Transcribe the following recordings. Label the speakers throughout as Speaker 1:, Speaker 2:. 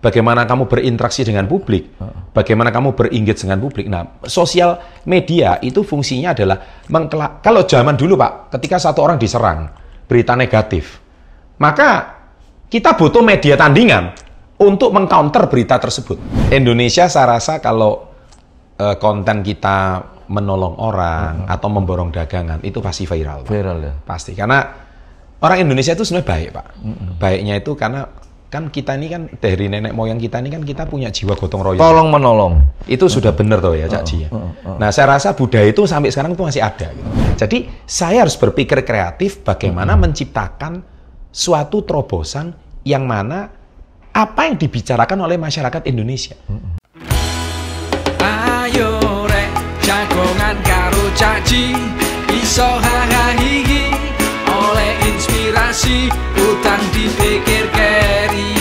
Speaker 1: bagaimana kamu berinteraksi dengan publik, bagaimana kamu berengage dengan publik. Nah, sosial media itu fungsinya adalah kalau zaman dulu Pak, ketika satu orang diserang, berita negatif, maka kita butuh media tandingan untuk mengcounter berita tersebut. Indonesia saya rasa kalau konten kita menolong orang atau memborong dagangan, itu pasti viral.
Speaker 2: Viral ya?
Speaker 1: Pasti, karena orang Indonesia itu sebenarnya baik Pak. Baiknya itu karena kan kita ini kan dari nenek moyang kita ini kan kita punya jiwa gotong royong.
Speaker 2: Tolong menolong.
Speaker 1: Itu sudah benar toh ya Cak Ji. Nah saya rasa budaya itu sampai sekarang itu masih ada. Gitu. Jadi saya harus berpikir kreatif bagaimana menciptakan suatu terobosan yang mana apa yang dibicarakan oleh masyarakat Indonesia.
Speaker 3: Ayo rek jagongan karo Cak Ji, iso hahaha oleh inspirasi utang dipikir keri.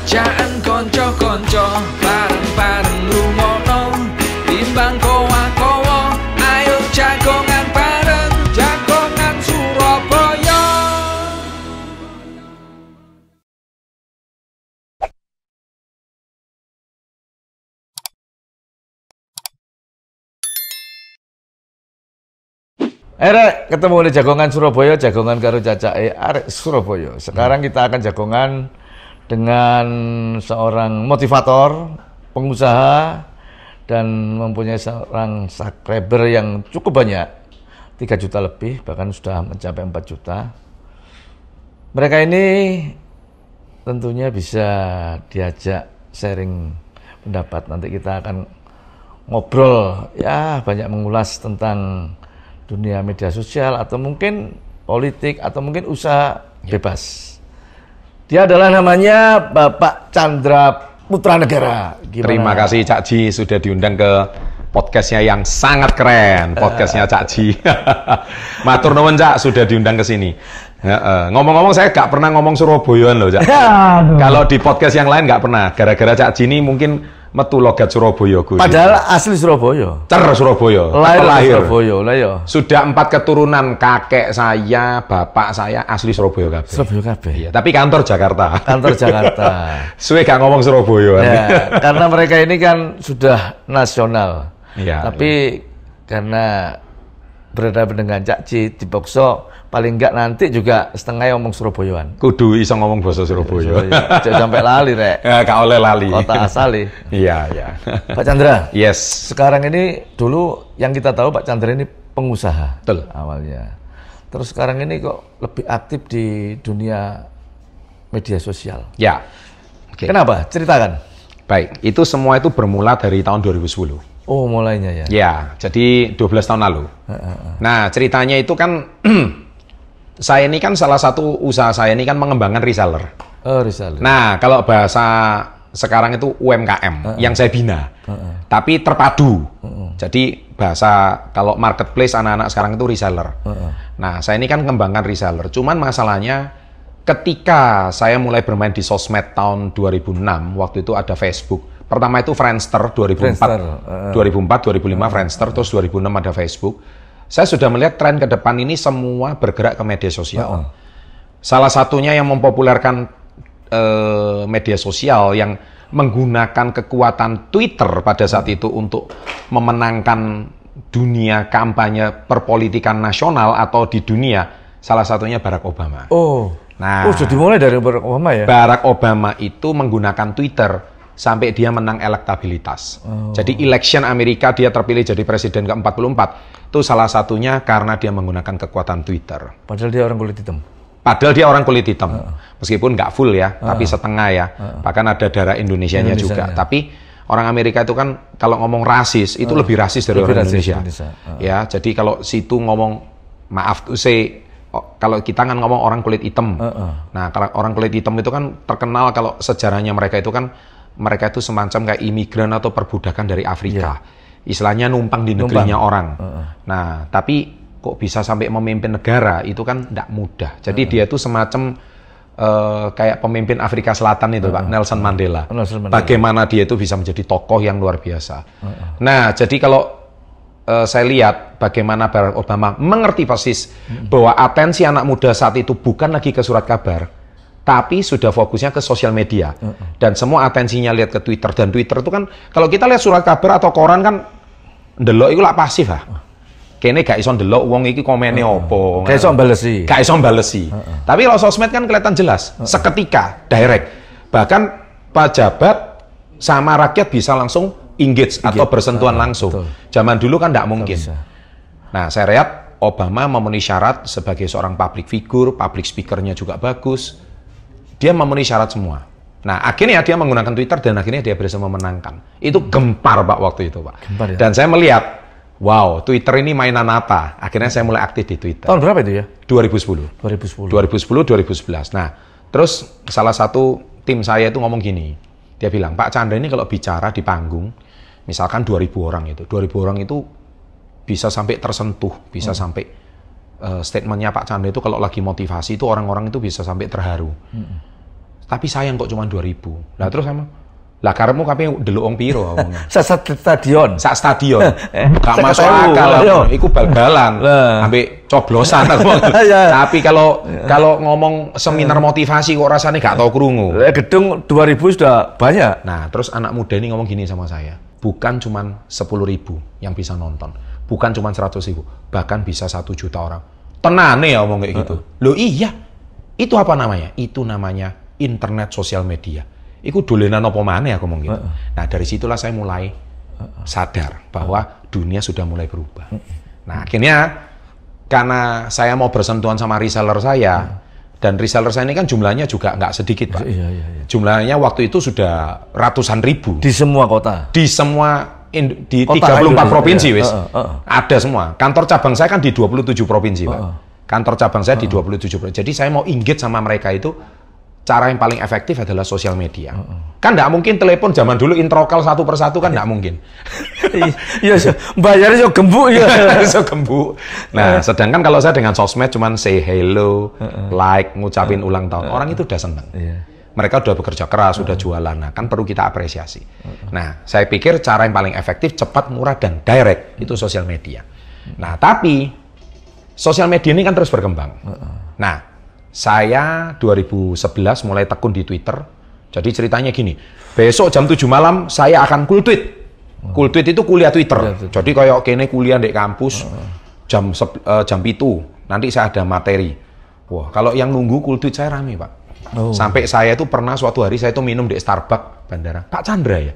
Speaker 3: Jangan konco-konco bareng-bareng lungono, timbang kowa-kowa, ayo jagongan bareng, jagongan Surabaya.
Speaker 2: Rek, ketemu di jagongan Surabaya, jagongan karo cacake arek Surabaya. Sekarang kita akan jagongan dengan seorang motivator, pengusaha, dan mempunyai seorang subscriber yang cukup banyak, 3 juta lebih, bahkan sudah mencapai 4 juta. Mereka ini tentunya bisa diajak sharing pendapat. Nanti kita akan ngobrol, ya banyak mengulas tentang dunia media sosial atau mungkin politik atau mungkin usaha bebas. Dia adalah namanya Bapak Chandra Putra Negara. Gimana?
Speaker 1: Terima kasih Cak Ji sudah diundang ke podcastnya yang sangat keren, podcastnya Cak Ji. Matur nuwun Cak sudah diundang ke sini. Ngomong-ngomong saya nggak pernah ngomong Surabayaan loh Cak. Kalau di podcast yang lain nggak pernah. Gara-gara Cak Ji ini mungkin metu logat Surabaya Gus.
Speaker 2: Padahal asli Surabaya.
Speaker 1: Surabaya.
Speaker 2: Lahir Surabaya, lah ya.
Speaker 1: Sudah 4 keturunan, kakek saya, bapak saya asli Surabaya kabeh.
Speaker 2: Surabaya kabeh.
Speaker 1: Iya, tapi kantor Jakarta.
Speaker 2: Kantor Jakarta.
Speaker 1: Suwe gak ngomong Surabaya.
Speaker 2: Ya, karena mereka ini kan sudah nasional.
Speaker 1: Iya.
Speaker 2: Tapi karena berhadapan dengan Cak Ji dipaksa paling enggak nanti juga setengah ngomong Surabayaan.
Speaker 1: Kudu iso ngomong bahasa Surabaya.
Speaker 2: Jangan sampai lali rek.
Speaker 1: Ya, gak oleh lali.
Speaker 2: Kota asali.
Speaker 1: Iya, iya.
Speaker 2: Pak Chandra.
Speaker 1: Yes.
Speaker 2: Sekarang ini dulu yang kita tahu Pak Chandra ini pengusaha.
Speaker 1: Betul.
Speaker 2: Awalnya. Terus sekarang ini kok lebih aktif di dunia media sosial.
Speaker 1: Ya. Oke.
Speaker 2: Kenapa? Ceritakan.
Speaker 1: Baik, itu semua itu bermula dari tahun 2010.
Speaker 2: Oh, mulainya ya.
Speaker 1: Ya, jadi 12 tahun lalu. Nah, ceritanya itu kan saya ini kan salah satu usaha saya ini kan mengembangkan reseller.
Speaker 2: Oh, reseller.
Speaker 1: Nah, kalau bahasa sekarang itu UMKM yang saya bina. Tapi terpadu. Jadi bahasa kalau marketplace anak-anak sekarang itu reseller. Nah, saya ini kan mengembangkan reseller. Cuman masalahnya ketika saya mulai bermain di sosmed tahun 2006, waktu itu ada Facebook. Pertama itu Friendster 2004, 2005 Friendster, terus 2006 ada Facebook. Saya sudah melihat tren ke depan ini semua bergerak ke media sosial. Salah satunya yang mempopulerkan media sosial yang menggunakan kekuatan Twitter pada saat itu untuk memenangkan dunia kampanye perpolitikan nasional atau di dunia, salah satunya Barack Obama. Nah,
Speaker 2: jadi mulai dari Barack Obama ya?
Speaker 1: Barack Obama itu menggunakan Twitter sampai dia menang elektabilitas. Jadi election Amerika dia terpilih jadi presiden ke-44 itu salah satunya karena dia menggunakan kekuatan Twitter.
Speaker 2: Padahal dia orang kulit hitam.
Speaker 1: Padahal dia orang kulit hitam. Meskipun nggak full ya, tapi setengah ya. Bahkan ada darah Indonesianya juga. Tapi orang Amerika itu kan kalau ngomong rasis itu lebih rasis dari orang Indonesia. Ya, jadi kalau situ ngomong maaf tuh kalau kita kan ngomong orang kulit hitam. Nah, kalau orang kulit hitam itu kan terkenal kalau sejarahnya mereka itu semacam kayak imigran atau perbudakan dari Afrika. Istilahnya numpang di negerinya orang. Nah, tapi kok bisa sampai memimpin negara itu kan tidak mudah. Jadi dia itu semacam kayak pemimpin Afrika Selatan itu Pak, Nelson Mandela. Bagaimana dia itu bisa menjadi tokoh yang luar biasa. Nah, jadi kalau saya lihat bagaimana Barack Obama mengerti persis bahwa atensi anak muda saat itu bukan lagi ke surat kabar, tapi sudah fokusnya ke sosial media. Dan semua atensinya lihat ke Twitter. Dan Twitter itu kan, kalau kita lihat surat kabar atau koran kan, ndelok itu lah pasif lah. Kene gak iso ndelok wong iki komene opo.
Speaker 2: Gak iso balesi.
Speaker 1: Gak iso balesi. Tapi kalau sosmed kan kelihatan jelas, seketika, direct. Bahkan pejabat sama rakyat bisa langsung engage atau bersentuhan langsung. Betul. Zaman dulu kan nggak mungkin. Nah, saya lihat Obama memenuhi syarat sebagai seorang public figure, public speaker-nya juga bagus. Dia memenuhi syarat semua. Nah, akhirnya dia menggunakan Twitter dan akhirnya dia berhasil memenangkan. Itu gempar, Pak, waktu itu, Pak.
Speaker 2: Gempar, ya?
Speaker 1: Dan saya melihat, wow, Twitter ini mainan apa? Akhirnya saya mulai aktif di Twitter.
Speaker 2: Tahun berapa itu ya?
Speaker 1: 2010. 2010, 2011. Nah, terus salah satu tim saya itu ngomong gini. Dia bilang, Pak Chandra ini kalau bicara di panggung, misalkan 2.000 orang itu bisa sampai tersentuh, bisa sampai statementnya Pak Chandra itu kalau lagi motivasi itu orang-orang itu bisa sampai terharu. Tapi sayang kok cuma 2.000. Lah terus sama, lah karepmu kape delok wong piro ngomongnya.
Speaker 2: Sak stadion.
Speaker 1: Gak masuk akal lah. Iku bal-balan, ambek coblosan. Tapi kalau ngomong seminar motivasi kok rasanya gak tau krungu.
Speaker 2: Gedung 2.000 sudah banyak.
Speaker 1: Nah, terus anak muda ini ngomong gini sama saya. Bukan cuma 10.000 yang bisa nonton, bukan cuma 100.000, bahkan bisa 1 juta orang. Tenane ya ngomong kayak gitu. Loh iya, itu apa namanya? Itu namanya internet sosial media. Iku dolenan apa maneh aku ngomong gitu. Nah, dari situlah saya mulai sadar bahwa dunia sudah mulai berubah. Nah, akhirnya karena saya mau bersentuhan sama reseller saya, dan reseller saya ini kan jumlahnya juga nggak sedikit, Pak. Iya. Jumlahnya waktu itu sudah ratusan ribu.
Speaker 2: Di semua kota?
Speaker 1: Di semua, di 34 provinsi, wis. Ada semua. Kantor cabang saya kan di 27 provinsi, Pak. Kantor cabang saya di 27 provinsi. Jadi saya mau engage sama mereka itu, cara yang paling efektif adalah sosial media. Kan nggak mungkin telepon zaman dulu introkal satu persatu kan nggak mungkin.
Speaker 2: Iya, bayarnya so gembuk ya.
Speaker 1: So gembuk. Nah, sedangkan kalau saya dengan sosmed cuman say hello, like, ngucapin ulang tahun, orang itu udah seneng. Mereka udah bekerja keras, udah jualan. Nah, kan perlu kita apresiasi. Nah, saya pikir cara yang paling efektif, cepat, murah, dan direct itu sosial media. Nah, tapi sosial media ini kan terus berkembang. Nah, saya 2011 mulai tekun di Twitter. Jadi ceritanya gini, besok jam 7 malam saya akan cool tweet. Cool tweet itu kuliah Twitter. Jadi kayak kene kuliah di kampus jam 7, nanti saya ada materi. Wah, kalau yang nunggu cool tweet saya rame, Pak. Sampai saya itu pernah suatu hari saya itu minum di Starbucks bandara. Pak Chandra ya?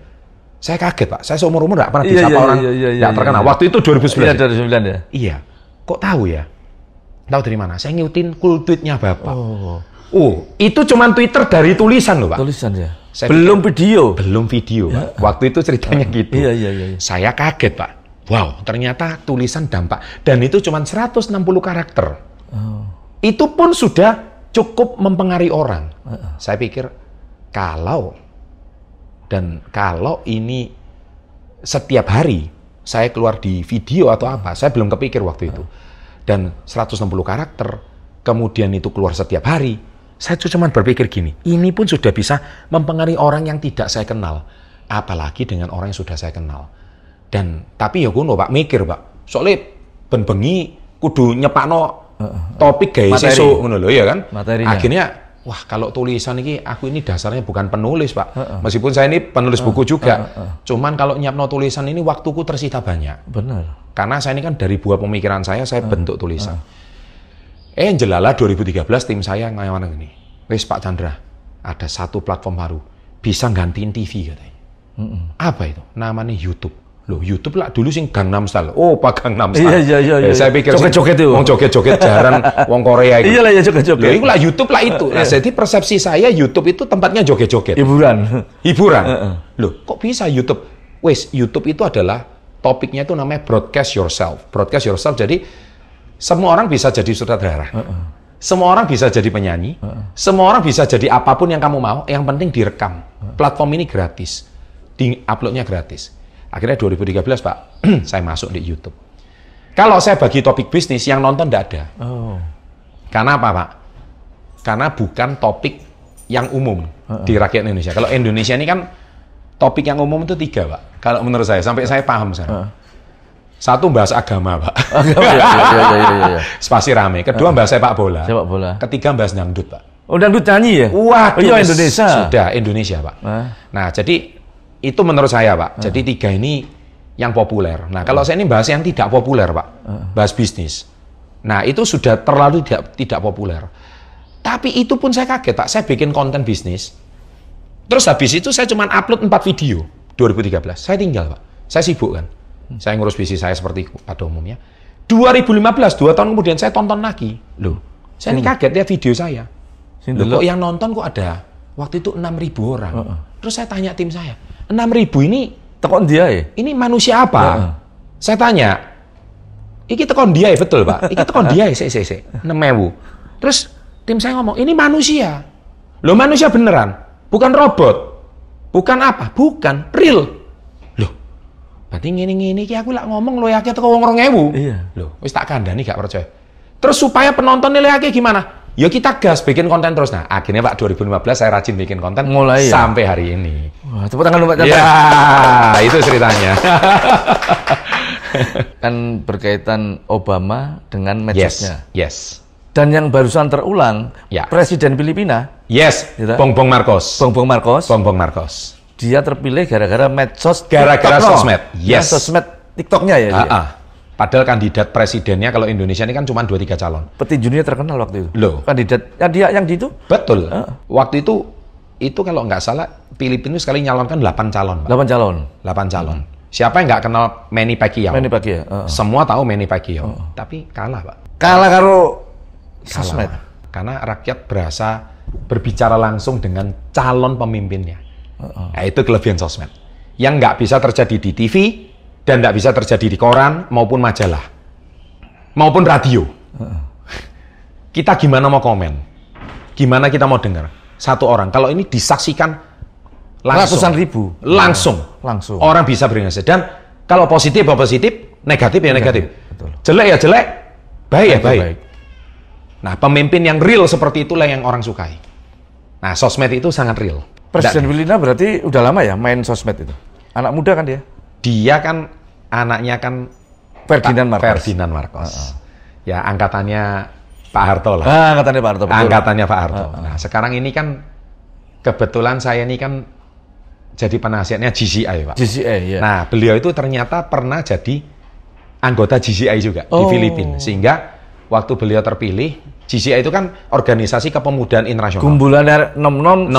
Speaker 1: Saya kaget, Pak. Saya seumur-umur nggak pernah disapa orang nggak terkenal. Waktu itu 2011.
Speaker 2: Iya, 2009 ya?
Speaker 1: Iya. Kok tahu ya? Tahu dari mana? Saya ngikutin cool tweet-nya Bapak. Itu cuman Twitter dari tulisan loh, Pak.
Speaker 2: Tulisan ya?
Speaker 1: Belum video, Pak. Waktu itu ceritanya gitu.
Speaker 2: Iya.
Speaker 1: Saya kaget, Pak. Wow, ternyata tulisan dampak. Dan itu cuman 160 karakter. Itu pun sudah cukup mempengaruhi orang. Saya pikir, kalau ini setiap hari saya keluar di video atau apa, saya belum kepikir waktu itu. Dan 160 karakter, kemudian itu keluar setiap hari, saya cuma berpikir gini, ini pun sudah bisa mempengaruhi orang yang tidak saya kenal, apalagi dengan orang yang sudah saya kenal. Dan tapi ya kuno, Pak, mikir, Pak, soalnya bengi kudu nyepakno topik guys, sesuk ngono lho ya kan. Materinya. Akhirnya, wah kalau tulisan ini, aku ini dasarnya bukan penulis, Pak. Meskipun saya ini penulis buku juga, cuman kalau nyiapno tulisan ini waktuku tersita banyak.
Speaker 2: Benar.
Speaker 1: Karena saya ini kan dari buah pemikiran saya bentuk tulisan. Jelala 2013 tim saya ngayawan gini. Wes Pak Chandra, ada satu platform baru. Bisa gantiin TV katanya. Apa itu? Namanya YouTube. Loh, YouTube lah dulu sing Gangnam Style. Oh, Pak Gangnam Style.
Speaker 2: Iya.
Speaker 1: Saya pikir
Speaker 2: joget-joget itu.
Speaker 1: Wong joget-joget jaran wong Korea itu.
Speaker 2: Iyalah ya joget-joget.
Speaker 1: Loh, itu lah YouTube lah itu. Nah, jadi persepsi saya YouTube itu tempatnya joget-joget. Hiburan. Loh, kok bisa YouTube? Wes, YouTube itu adalah topiknya itu namanya broadcast yourself. Broadcast yourself, jadi semua orang bisa jadi sutradara. Semua orang bisa jadi penyanyi. Semua orang bisa jadi apapun yang kamu mau. Yang penting direkam. Platform ini gratis. Di-uploadnya gratis. Akhirnya 2013, Pak, saya masuk di YouTube. Kalau saya bagi topik bisnis, yang nonton tidak ada. Karena apa, Pak? Karena bukan topik yang umum di rakyat Indonesia. Kalau Indonesia ini kan topik yang umum itu 3, Pak. Kalau menurut saya, sampai saya paham sekarang. Satu, bahas agama, Pak.
Speaker 2: Iya.
Speaker 1: Spasi rame. Kedua, bahas sepak bola.
Speaker 2: Sepak bola.
Speaker 1: Ketiga, bahas dangdut, Pak.
Speaker 2: Oh, dangdut nyanyi ya?
Speaker 1: Waduh,
Speaker 2: iya Indonesia.
Speaker 1: Sudah Indonesia, Pak. Nah, jadi itu menurut saya, Pak. Jadi 3 ini yang populer. Nah, kalau saya ini bahas yang tidak populer, Pak. Bahas bisnis. Nah, itu sudah terlalu tidak populer. Tapi itu pun saya kaget, Pak. Saya bikin konten bisnis. Terus habis itu saya cuma upload 4 video 2013. Saya tinggal, Pak. Saya sibuk kan. Saya ngurus bisnis saya seperti pada umumnya. 2015, 2 tahun kemudian saya tonton lagi. Loh, saya ini kaget lihat video saya. Loh, kok yang nonton kok ada? Waktu itu 6.000 orang. Terus saya tanya tim saya, 6.000 ini
Speaker 2: tekon dia ya?
Speaker 1: Ini manusia apa? Saya tanya, iki tekon dia ya, betul Pak? Iki tekon dia ya, 6.000. Terus tim saya ngomong, ini manusia. Loh, manusia beneran, bukan robot. Bukan apa? Bukan, real. Loh, berarti ngini-ngini iki aku lak ngomong lo ya teko wong 2.000.
Speaker 2: Iya.
Speaker 1: Loh, wis tak kandhani gak percaya. Terus supaya penonton nilai gimana? Ya kita gas bikin konten terus. Nah, akhirnya Pak 2015 saya rajin bikin konten mulai sampai hari ini.
Speaker 2: Wah, tepuk tangan Pak.
Speaker 1: Ya, itu ceritanya.
Speaker 2: Kan berkaitan Obama dengan medsosnya.
Speaker 1: Yes.
Speaker 2: Dan yang barusan terulang, Presiden Filipina.
Speaker 1: Yes, gitu? Bongbong Marcos.
Speaker 2: Bongbong Marcos. Dia terpilih gara-gara medsos.
Speaker 1: Gara-gara sosmed.
Speaker 2: Yes. Ya, sosmed TikToknya ya.
Speaker 1: Padahal kandidat presidennya kalau Indonesia ini kan cuma 2-3 calon.
Speaker 2: Petinjunya terkenal waktu itu.
Speaker 1: Loh.
Speaker 2: Kandidat dia yang di itu?
Speaker 1: Betul. Waktu itu kalau nggak salah Filipina sekali nyalonkan 8 calon. Pak. 8 calon. Siapa yang nggak kenal Manny Pacquiao? Semua tahu Manny Pacquiao. Tapi kalah, Pak.
Speaker 2: Kalah karo sosmed.
Speaker 1: Karena rakyat berasa berbicara langsung dengan calon pemimpinnya. Nah, itu kelebihan sosmed. Yang nggak bisa terjadi di TV, dan tidak bisa terjadi di koran maupun majalah maupun radio. Kita gimana mau komen? Gimana kita mau dengar? Satu orang kalau ini disaksikan langsung,
Speaker 2: ratusan ribu
Speaker 1: langsung orang bisa berinvestasi. Dan kalau positif ya positif, negatif ya negatif.
Speaker 2: Betul.
Speaker 1: Jelek ya jelek, baik ya baik. Nah, pemimpin yang real seperti itulah yang orang sukai. Nah, sosmed itu sangat real.
Speaker 2: Presiden Filipina berarti udah lama ya main sosmed itu? Anak muda kan dia?
Speaker 1: Dia kan anaknya kan
Speaker 2: Ferdinand
Speaker 1: Marcos. Ya, angkatannya Pak Harto lah.
Speaker 2: Angkatannya Pak Harto. Betul.
Speaker 1: Angkatannya Pak Harto. Nah, sekarang ini kan kebetulan saya ini kan jadi penasihatnya GCI, Pak.
Speaker 2: GCI, ya.
Speaker 1: Nah, beliau itu ternyata pernah jadi anggota GCI juga di Filipina. Sehingga waktu beliau terpilih, GCI itu kan organisasi kepemudaan internasional.
Speaker 2: Kumpulan nom-nom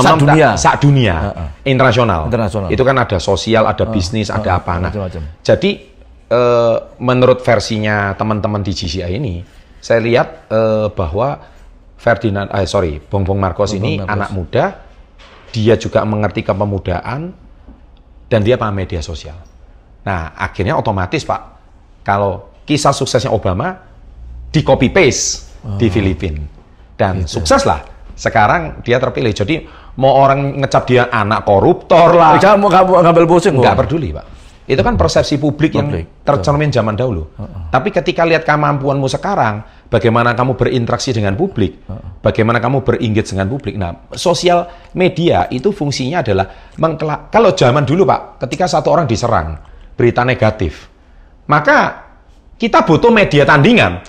Speaker 2: sak dunia.
Speaker 1: Internasional. Itu kan ada sosial, ada bisnis, ada apa. Nah, jadi menurut versinya teman-teman di GCI ini, saya lihat bahwa Bongbong Marcos ini anak muda, dia juga mengerti kepemudaan, dan dia paham media sosial. Nah, akhirnya otomatis Pak, kalau kisah suksesnya Obama di copy paste di Filipina dan sukses lah. Sekarang dia terpilih. Jadi mau orang ngecap dia anak koruptor lah,
Speaker 2: mau ngambil pusing,
Speaker 1: nggak peduli, Pak. Itu kan persepsi publik yang tercermin zaman dahulu. Tapi ketika lihat kemampuanmu sekarang, bagaimana kamu berinteraksi dengan publik, bagaimana kamu berengage dengan publik. Nah, sosial media itu fungsinya adalah kalau zaman dulu, Pak, ketika satu orang diserang berita negatif, maka kita butuh media tandingan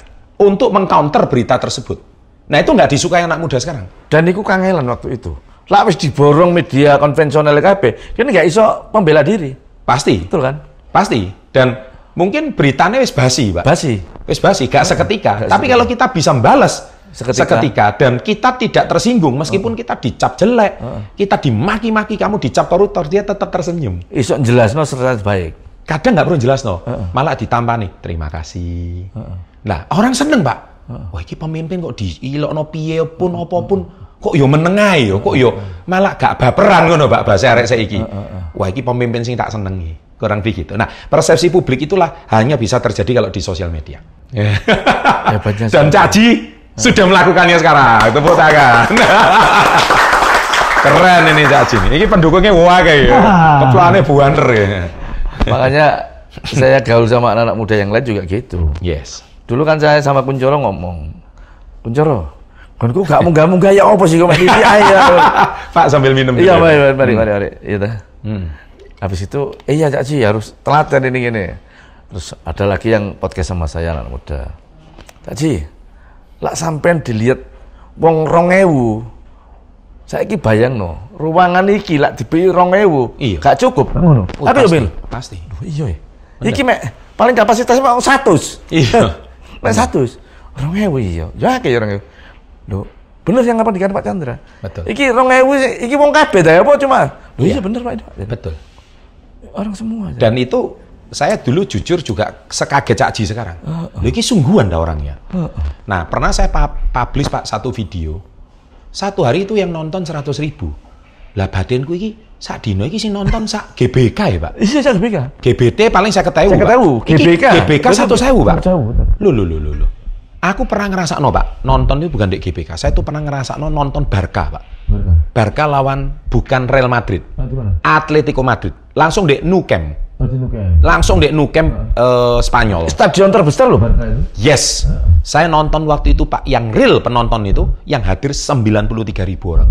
Speaker 1: untuk mengcounter berita tersebut. Nah, itu nggak disukai anak muda sekarang.
Speaker 2: Dan itu kangelan waktu itu. Lah wis diborong media konvensional kabeh, kan nggak iso membela diri.
Speaker 1: Pasti.
Speaker 2: Betul kan?
Speaker 1: Pasti. Dan mungkin beritanya wis basi, Pak. Wis basi, gak seketika. Tapi kalau kita bisa membalas seketika dan kita tidak tersinggung meskipun kita dicap jelek, kita dimaki-maki, kamu dicap koruptor, dia tetap tersenyum.
Speaker 2: Iso jelasno secara baik.
Speaker 1: Kadang nggak perlu jelas malah ditampani terima kasih. Nah, orang seneng, Pak. Wah, ini pemimpin kok diilokno piye pun apapun kok yo menengai yo, kok yo malah gak baperan ngono, Pak, bahasa arek saiki. Wah, ini pemimpin sing tak senengi. Kurang begitu. Nah, persepsi publik itulah hanya bisa terjadi kalau di sosial media. Dan Caji sudah melakukannya sekarang. Tepuk tangan. Keren ini Caji. Ini pendukungnya wae ya. Keplane buanter ya.
Speaker 2: Makanya saya gaul sama anak-anak muda yang lain juga gitu.
Speaker 1: Yes.
Speaker 2: Dulu kan saya sama Kuncoro ngomong, Kuncoro, konku gak munggah-munggah ya apa sih kok di ayo.
Speaker 1: Pak sambil minum.
Speaker 2: Iya, mari. Iya dah. Habis itu, iya Cak Ji harus telaten ini gini. Terus ada lagi yang podcast sama saya anak muda. Cak Ji, lah sampean dilihat wong 2.000 Saiki bayangno, ruangan iki lak dibeli 2.000,
Speaker 1: Iya.
Speaker 2: gak cukup. Ngono. Tapi yo Bil.
Speaker 1: Pasti.
Speaker 2: Iya. Iki mek paling kapasitasnya mau 100.
Speaker 1: Iya.
Speaker 2: Mek 100. 2.000 iya. Ya akeh 2.000. Lho, bener yang apa dikatakan Pak Chandra.
Speaker 1: Betul.
Speaker 2: Iki 2.000 iki wong kabeh ta apa cuma? Lho iya bener Pak.
Speaker 1: Betul.
Speaker 2: Orang semua.
Speaker 1: Dan itu saya dulu jujur juga sekaget Cak Ji sekarang. Loh, ini sungguhan dah orangnya. Nah, pernah saya publish Pak satu video. Satu hari itu yang nonton 100.000. Lah batinku iki sak dino iki sing nonton sak GBK ya, Pak.
Speaker 2: Iya sak GBK.
Speaker 1: GBT paling 50.000.
Speaker 2: 50.000. GBK.
Speaker 1: GBK 100.000, Pak.
Speaker 2: 100.000.
Speaker 1: Loh. Aku pernah ngerasakno, Pak. Nonton itu bukan di GBK. Saya tuh pernah ngerasakno nonton Barca, Pak. Barca lawan bukan Real Madrid. Atletico Madrid. Langsung di Nou Camp. Langsung di Nou Camp Spanyol.
Speaker 2: Stadion terbesar loh Barca itu.
Speaker 1: Yes. Saya nonton waktu itu Pak, yang real penonton itu yang hadir 93.000 orang.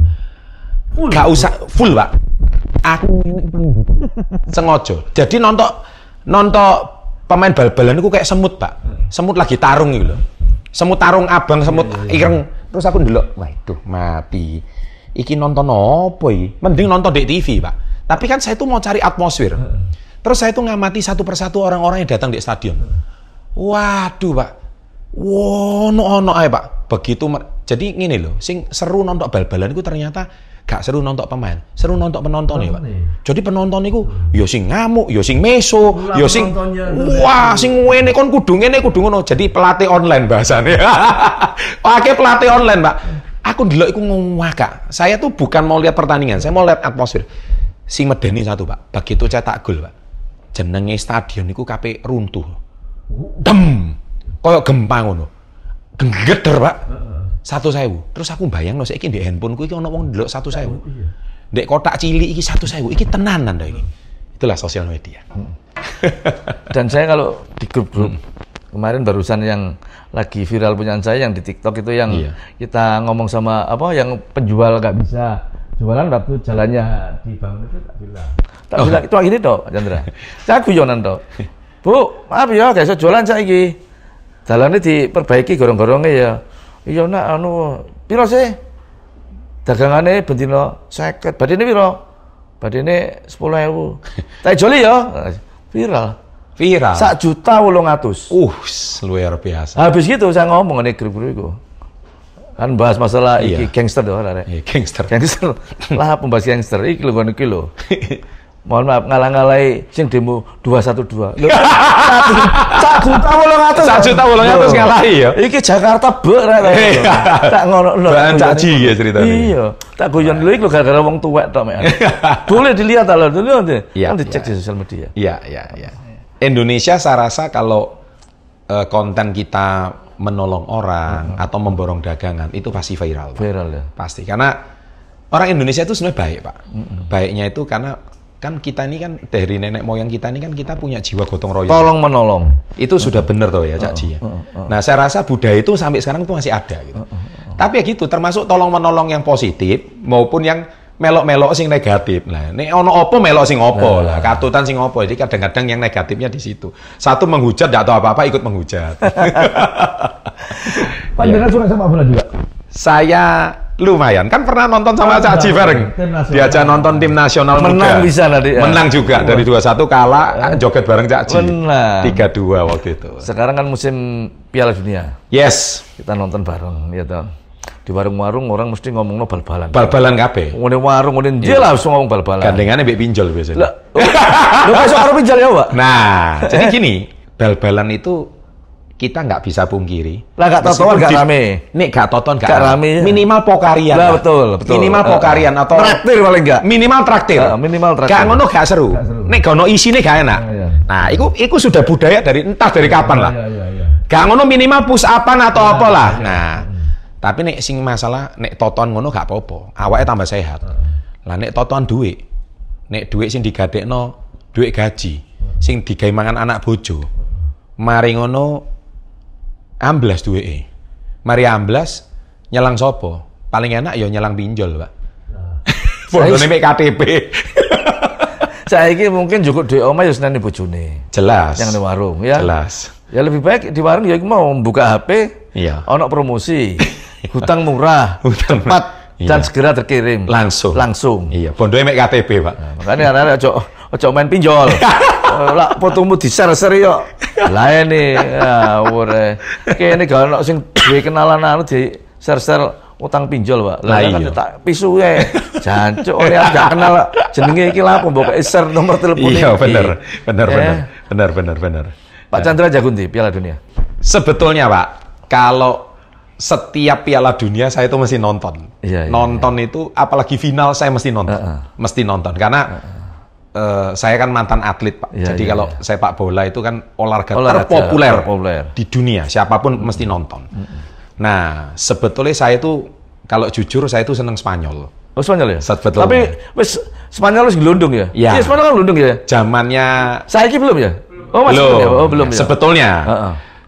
Speaker 1: Gak usah full Pak. Aku sengaja. Jadi nonton pemain bal-balan itu kayak semut Pak. Semut lagi tarung gitu loh. Semut tarung abang, semut ireng. Terus aku ndelok, waduh mati. Iki nonton apa iki? Mending nonton di TV Pak. Tapi kan saya tuh mau cari atmosfer. Terus saya tuh ngamati satu persatu orang-orang yang datang di stadion. Waduh Pak. Ono ae Pak. Begitu jadi ngene loh, sing seru nonton bal-balan itu ternyata gak seru nonton pemain, seru nonton penonton ya Pak. Jadi penonton itu ya sing ngamuk, ya sing meso, ya sing wah sing ngene kon kudu ngene kudu ngono. Jadi pelatih online bahasane. Pakai pelatih online Pak. Aku ndelok iku ngawak. Saya tuh bukan mau lihat pertandingan, saya mau lihat atmosfer. Sing medeni satu Pak. Begitu cetak gol Pak. Jenenge stadion iku kabeh runtuh. Dem. Kayak gempa ngono. Genggeder Pak. 1.000. Terus aku bayangno saiki ndek handphoneku iki ono wong ndelok 1.000. Ndek kotak cilik iki 1.000. Iki tenanan ta iki. Itulah sosial media.
Speaker 2: Dan saya kalau di grup-grup kemarin barusan yang lagi viral punya saya yang di TikTok itu yang kita ngomong sama apa yang penjual nggak bisa jualan waktu jalannya dibangun itu tak bilang itu akhirnya toh Chandra. Saya guyonan toh. Bu, maaf ya gak bisa jualan saiki. Jalannya diperbaiki gorong-gorongnya ya. Iya nak anu piro sih? Dagangane bendino 50. Badine piro? Badine 10.000. Tak joli ya. Viral. 1.800.000.
Speaker 1: Luar biasa.
Speaker 2: Habis gitu saya ngomong nih grup-grup itu. Kan bahas masalah iki gangster doh arek.
Speaker 1: Iya, gangster.
Speaker 2: Gangster. Lah pembahas gangster iki lho ngono iki lho. Mohon maaf ngalah-ngalahi sing demo 212. Lho 1.800.000
Speaker 1: ngalahi ya.
Speaker 2: Iki Jakarta bek rek. Tak ngono lho.
Speaker 1: Cak Ji ya ceritanya.
Speaker 2: Iya. Tak guyon lho iki lho gara-gara wong tuwek tok mek. Boleh dilihat lho dulu nanti. Kan dicek di sosial media.
Speaker 1: Iya. Indonesia saya rasa kalau konten kita menolong orang atau memborong dagangan itu pasti viral.
Speaker 2: Viral ya.
Speaker 1: Pasti karena orang Indonesia itu sebenarnya baik Pak. Baiknya itu karena kan kita ini kan dari nenek moyang kita ini kan kita punya jiwa gotong royong.
Speaker 2: Tolong menolong.
Speaker 1: Itu sudah benar toh ya Cak Ji ya. Nah saya rasa budaya itu sampai sekarang itu masih ada gitu. Tapi ya gitu termasuk tolong menolong yang positif maupun yang melok-melok sing negatif. Nah, nek ono opo melok sing opo lah, katutan sing opo. Jadi kadang-kadang yang negatifnya di situ. Satu menghujat enggak tahu apa-apa ikut menghujat.
Speaker 2: Pak Jenderal suka sama bola juga.
Speaker 1: Saya lumayan kan pernah nonton sama Cak Ji bareng. Diajak nonton tim nasional
Speaker 2: menang
Speaker 1: muda.
Speaker 2: Bisa tadi.
Speaker 1: Menang juga dari 2-1 kalah joget bareng Cak Ji. 3-2 waktu itu.
Speaker 2: Sekarang kan musim Piala Dunia.
Speaker 1: Yes.
Speaker 2: Kita nonton bareng ya toh. Di warung-warung orang mesti ngomongno bal-balan.
Speaker 1: Bal-balan kabeh.
Speaker 2: Ngene warung ngene dia lah ngomong bal-balan.
Speaker 1: Gandengane mbek pinjol biasanya.
Speaker 2: Lah. Lho kok karo pinjol ya, Pak?
Speaker 1: Nah, jadi gini, bal-balan itu kita nggak bisa pungkiri.
Speaker 2: Lah gak totoan gak rame.
Speaker 1: Nek gak toton gak
Speaker 2: rame.
Speaker 1: Minimal pokarian.
Speaker 2: Lah betul.
Speaker 1: Minimal pokarian atau
Speaker 2: traktir paling enggak.
Speaker 1: Minimal traktir.
Speaker 2: Minimal traktir.
Speaker 1: Gak ngono gak seru. Nek gak ono isine gak enak. Nah, iku sudah budaya dari entah dari kapan lah. Gak ngono minimal push upan atau apalah. Nah, tapi nek sing masalah nek toton ngono gak apa-apa. Awake tambah sehat. Lah nek toton duit. Nek duit sing digadekno duit gaji. Sing digawe mangan anak bojo. Mari ngono amblas duweke. Mari amblas nyelang sopo? Paling enak ya nyelang pinjol, Pak. Bondone mek KTP.
Speaker 2: Saiki mungkin cukup duit omah ya senane bojone.
Speaker 1: Jelas.
Speaker 2: Yang di warung ya.
Speaker 1: Jelas.
Speaker 2: Ya lebih baik di warung ya mau buka HP.
Speaker 1: Iya.
Speaker 2: Ono promosi. Hutang murah, cepat, dan segera terkirim langsung.
Speaker 1: Iya, bondoe mek KTP, Pak.
Speaker 2: Nah, makanya anak-anak ojo main pinjol. Lah fotomu di-share yo. Lah ini ya ure. Kene gak ono sing duwe kenalan anu di share utang pinjol, Pak. Lah kan tak pisuke. Jancuk oleh gak kenal jenenge iki lha mbok share nomor telepon.
Speaker 1: Iya, bener.
Speaker 2: Pak Chandra jago ndi Piala Dunia?
Speaker 1: Sebetulnya, Pak, kalau setiap Piala Dunia saya itu mesti nonton. Nonton itu apalagi final saya mesti nonton. Mesti nonton karena saya kan mantan atlet, Pak. Jadi kalau sepak bola itu kan olahraga terpopuler di dunia. Siapapun mesti nonton. Nah, sebetulnya saya itu kalau jujur saya itu seneng Spanyol.
Speaker 2: Oh, Spanyol ya?
Speaker 1: Sebetulnya.
Speaker 2: Tapi wis Spanyol wis gelundung ya?
Speaker 1: Iya,
Speaker 2: Spanyol kan gelundung ya?
Speaker 1: Zamannya
Speaker 2: saiki belum ya? Oh, masih belum. Oh, belum ya.
Speaker 1: Sebetulnya.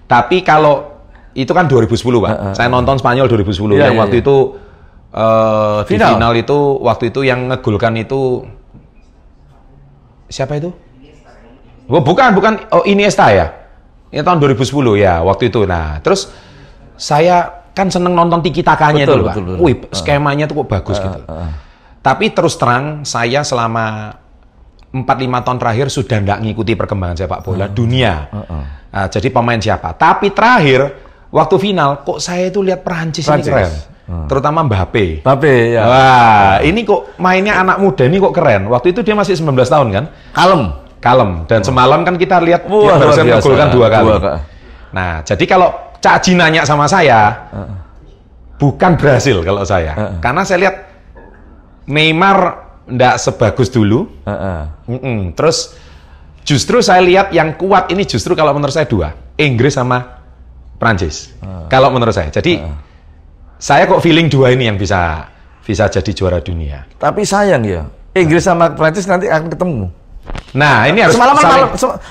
Speaker 1: Tapi kalau itu kan 2010, Pak. Saya nonton Spanyol 2010 yang waktu itu di final itu waktu itu yang ngegolkan itu siapa itu? Oh, bukan. Oh, Iniesta ya. Ini tahun 2010 ya, waktu itu. Nah, terus saya kan seneng nonton tiki-takanya itu, Pak. Wih, skemanya tuh kok bagus gitu. Tapi terus terang, saya selama 4-5 tahun terakhir sudah nggak ngikuti perkembangan sepak bola dunia. Nah, jadi pemain siapa? Tapi terakhir, waktu final, kok saya itu lihat Perancis ini keren. Terutama Mbappe.
Speaker 2: Ya.
Speaker 1: Wah, ini kok mainnya anak muda ini kok keren. Waktu itu dia masih 19 tahun kan? Kalem. Dan semalam kan kita lihat dia baru menggolkan 2 kali. Nah, jadi kalau Cak Ji nanya sama saya, bukan Brasil kalau saya. Karena saya lihat Neymar nggak sebagus dulu. Terus justru saya lihat yang kuat ini justru kalau menurut saya 2. Inggris sama Prancis. Kalau menurut saya. Jadi saya kok feeling 2 ini yang bisa jadi juara dunia.
Speaker 2: Tapi sayang ya, Inggris sama Prancis nanti akan ketemu.
Speaker 1: Nah, ini harus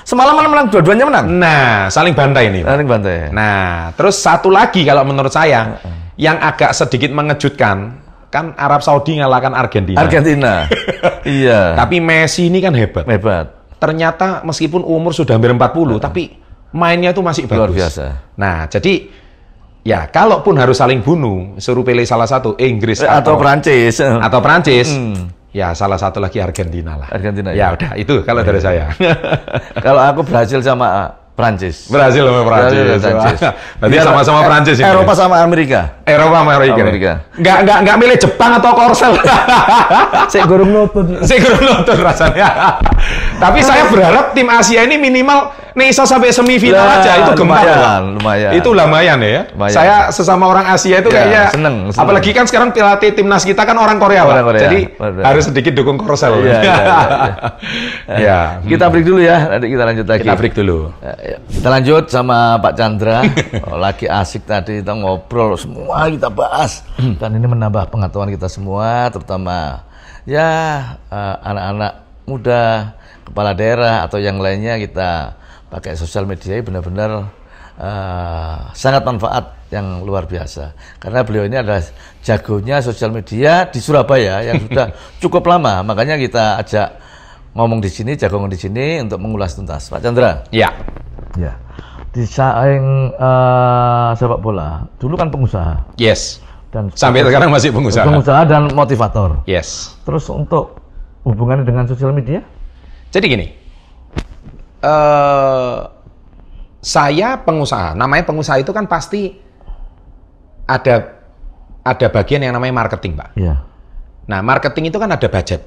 Speaker 2: semalam menang, dua-duanya menang.
Speaker 1: Nah, saling bantai ini.
Speaker 2: Saling bantai.
Speaker 1: Nah, terus satu lagi kalau menurut saya yang agak sedikit mengejutkan kan Arab Saudi ngalahkan Argentina. Iya. Tapi Messi ini kan hebat. Ternyata meskipun umur sudah hampir 40, tapi mainnya itu masih bagus.
Speaker 2: Luar biasa.
Speaker 1: Nah, jadi ya kalaupun harus saling bunuh, suruh pilih salah satu, Inggris
Speaker 2: atau Prancis.
Speaker 1: Ya salah satu lagi Argentina lah.
Speaker 2: Ya
Speaker 1: udah itu kalau dari saya.
Speaker 2: Kalau aku Brasil sama Prancis.
Speaker 1: Berhasil sama Prancis. Berarti sama-sama Prancis ini.
Speaker 2: Eropa sama Amerika.
Speaker 1: Enggak milih Jepang atau Korsel.
Speaker 2: Saya gurung nonton
Speaker 1: rasanya. Tapi saya berharap tim Asia ini minimal iso sampai semifinal aja, itu
Speaker 2: lumayan.
Speaker 1: Itu lumayan ya. Saya sesama orang Asia itu kayaknya
Speaker 2: seneng.
Speaker 1: Apalagi kan sekarang pelatih timnas kita kan orang Korea, Pak. Jadi harus sedikit dukung Korsel.
Speaker 2: Ya. Kita break dulu ya, nanti kita lanjut lagi.
Speaker 1: Kita break dulu.
Speaker 2: Kita lanjut sama Pak Chandra. Lagi asik tadi kita ngobrol, semua kita bahas. Dan ini menambah pengetahuan kita semua, terutama anak-anak muda, kepala daerah atau yang lainnya. Kita pakai sosial media benar-benar sangat manfaat yang luar biasa. Karena beliau ini adalah jagonya sosial media di Surabaya yang sudah cukup lama. Makanya kita ajak ngomong di sini, jago di sini untuk mengulas tuntas. Pak Chandra.
Speaker 1: Ya.
Speaker 2: Di saing sepak bola, dulu kan pengusaha.
Speaker 1: Yes.
Speaker 2: Dan
Speaker 1: sampai sekarang masih pengusaha.
Speaker 2: Pengusaha dan motivator.
Speaker 1: Yes.
Speaker 2: Terus untuk hubungannya dengan sosial media?
Speaker 1: Jadi gini. Saya pengusaha. Namanya pengusaha itu kan pasti ada bagian yang namanya marketing, Pak.
Speaker 2: Iya.
Speaker 1: Nah, marketing itu kan ada budget.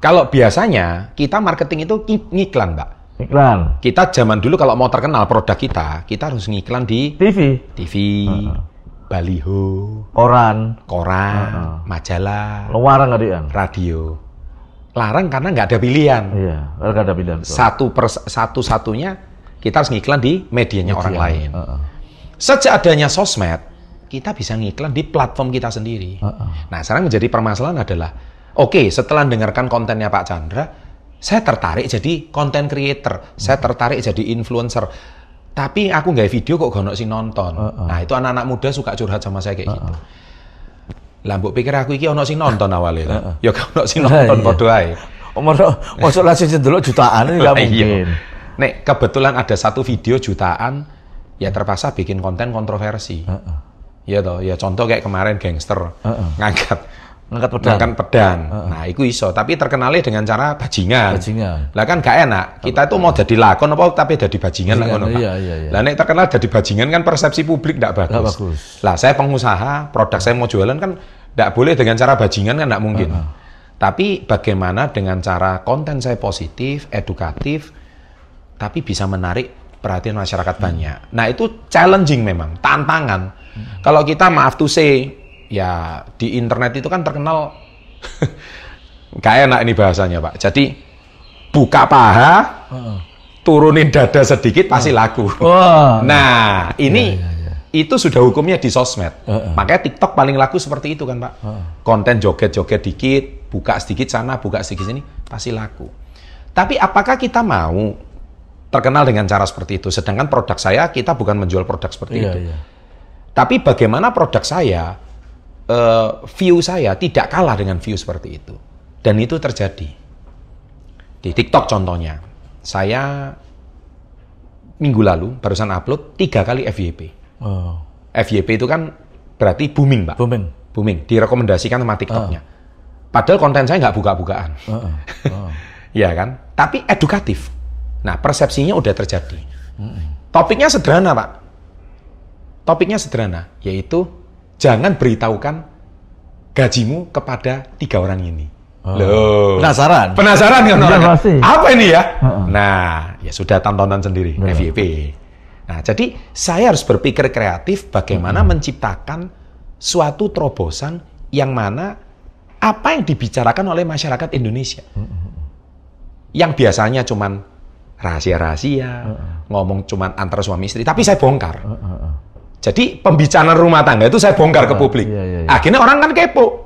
Speaker 1: Kalau biasanya kita marketing itu ngiklan, Pak.
Speaker 2: Iklan.
Speaker 1: Kita zaman dulu kalau mau terkenal produk kita harus ngiklan di TV, baliho, koran, majalah,
Speaker 2: larang nggak
Speaker 1: radio. Larang karena nggak ada pilihan.
Speaker 2: Iya, nggak ada pilihan.
Speaker 1: Satu-satunya kita harus ngiklan di medianya orang lain. Sejak adanya sosmed, kita bisa ngiklan di platform kita sendiri. Nah, sekarang menjadi permasalahan adalah, oke, setelah dengarkan kontennya Pak Chandra, saya tertarik jadi content creator, saya tertarik jadi influencer. Tapi aku nggak video kok gak ono sing nonton. Nah, itu anak-anak muda suka curhat sama saya kayak gitu. Lah mbok pikir aku iki ono sing nonton awalnya. Ya gak ono sing nonton padha ae.
Speaker 2: Mosok langsung ndelok jutaan ini gak mungkin.
Speaker 1: Nek kebetulan ada satu video jutaan, ya terpaksa bikin konten kontroversi. Ya toh, ya contoh kayak kemarin gangster ngangkat
Speaker 2: Ngangkat pedang.
Speaker 1: pedang. Nah, itu iso, tapi terkenalnya dengan cara bajingan.
Speaker 2: Bajingan.
Speaker 1: Lah kan gak enak. Kita itu mau jadi lakon apa tapi jadi bajingan lah ngono, Pak.
Speaker 2: Iya.
Speaker 1: Lah nek terkenal jadi bajingan kan persepsi publik ndak bagus.
Speaker 2: Nggak bagus.
Speaker 1: Lah saya pengusaha, produk saya mau jualan kan ndak boleh dengan cara bajingan kan ndak mungkin. Tapi bagaimana dengan cara konten saya positif, edukatif, tapi bisa menarik perhatian masyarakat banyak. Nah, itu challenging memang, tantangan. Kalau kita maaf to say, ya di internet itu kan terkenal gak enak ini bahasanya, Pak. Jadi buka paha, turunin dada sedikit pasti laku. Nah, ini itu sudah hukumnya di sosmed. Makanya TikTok paling laku seperti itu kan, Pak. Konten joget-joget dikit, buka sedikit sana, buka sedikit sini, pasti laku. Tapi apakah kita mau terkenal dengan cara seperti itu? Sedangkan produk saya, kita bukan menjual produk seperti itu. Tapi bagaimana produk saya, view saya tidak kalah dengan view seperti itu. Dan itu terjadi. Di TikTok contohnya, saya minggu lalu barusan upload 3 kali FYP. FYP itu kan berarti booming, Pak. Booming. Direkomendasikan sama TikToknya. Padahal konten saya nggak buka-bukaan. Ya kan? Tapi edukatif. Nah, persepsinya udah terjadi. Topiknya sederhana, Pak. Topiknya sederhana, yaitu jangan beritahukan gajimu kepada 3 orang ini. Loh. Penasaran kan orang? Apa ini ya? Nah, ya sudah tontonan sendiri, FYP. Nah, jadi saya harus berpikir kreatif bagaimana menciptakan suatu terobosan yang mana apa yang dibicarakan oleh masyarakat Indonesia. Yang biasanya cuman rahasia-rahasia, ngomong cuman antara suami istri, tapi saya bongkar. Jadi pembicaraan rumah tangga itu saya bongkar ke publik. Akhirnya orang kan kepo.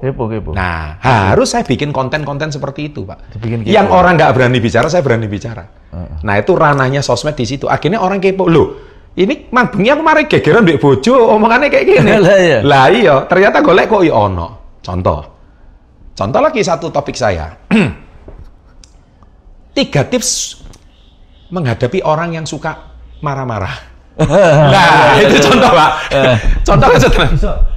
Speaker 1: Nah, harus saya bikin konten-konten seperti itu, Pak. Yang orang nggak berani bicara, saya berani bicara. Nah, itu ranahnya sosmed di situ. Akhirnya orang kepo. Loh, ini mang bengi aku mari gegeran mbek bojo, omongannya kayak gini. Lah iya, ternyata golek kok ya ono. Contoh lagi satu topik saya. 3 tips menghadapi orang yang suka marah-marah. Nah, itu contoh, Pak. Contoh kan